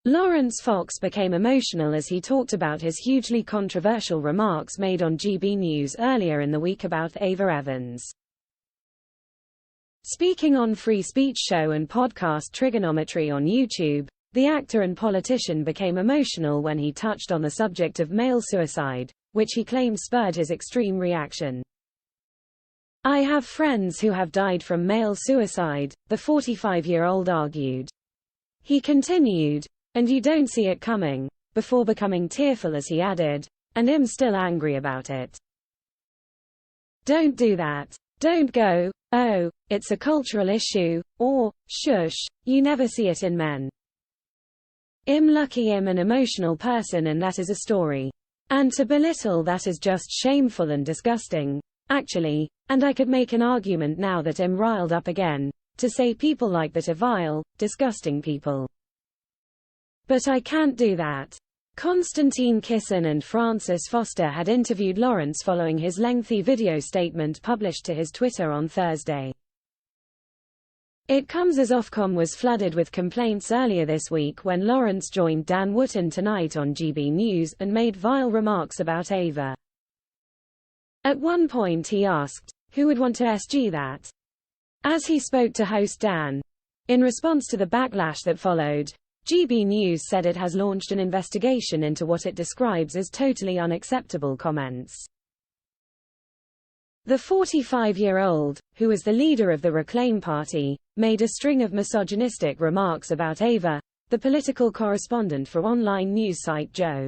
Laurence Fox became emotional as he talked about his hugely controversial remarks made on GB News earlier in the week about Ava Evans Speaking on free speech show and podcast Triggernometry on YouTube. The actor and politician became emotional when he touched on the subject of male suicide, which he claimed spurred his extreme reaction. "I have friends who have died from male suicide," the 45-year-old argued. He continued, "And you don't see it coming," before becoming tearful as he added, "And I'm still angry about it. Don't do that. Don't go, oh, it's a cultural issue," or, "Shush, you never see it in men. I'm lucky I'm an emotional person and that is a story. And to belittle that is just shameful and disgusting, actually, and I could make an argument now that I'm riled up again, to say people like that are vile, disgusting people. But I can't do that." Konstantin Kisin and Francis Foster had interviewed Laurence following his lengthy video statement published to his Twitter on Thursday. It comes as Ofcom was flooded with complaints earlier this week when Laurence joined Dan Wootton Tonight on GB News and made vile remarks about Ava. At one point he asked, "Who would want to SG that?" as he spoke to host Dan. In response to the backlash that followed, GB News said it has launched an investigation into what it describes as totally unacceptable comments. The 45-year-old, who was the leader of the Reclaim Party, made a string of misogynistic remarks about Ava, the political correspondent for online news site Joe.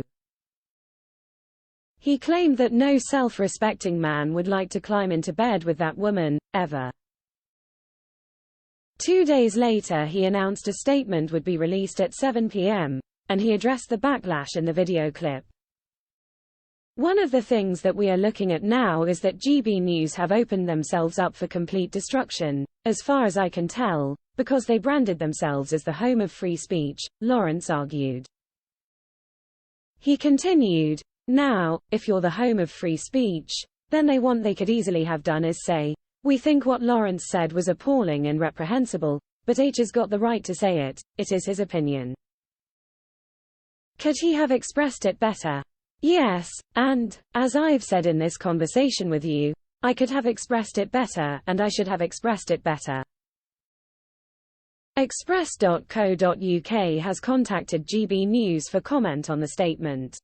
He claimed that no self-respecting man would like to climb into bed with that woman, ever. 2 days later he announced a statement would be released at 7 p.m., and he addressed the backlash in the video clip. "One of the things that we are looking at now is that GB News have opened themselves up for complete destruction, as far as I can tell, because they branded themselves as the home of free speech," Laurence argued. He continued, "Now, if you're the home of free speech, then they could easily have done is say, we think what Laurence said was appalling and reprehensible, but H has got the right to say it, it is his opinion. Could he have expressed it better? Yes, and, as I've said in this conversation with you, I could have expressed it better and I should have expressed it better." Express.co.uk has contacted GB News for comment on the statement.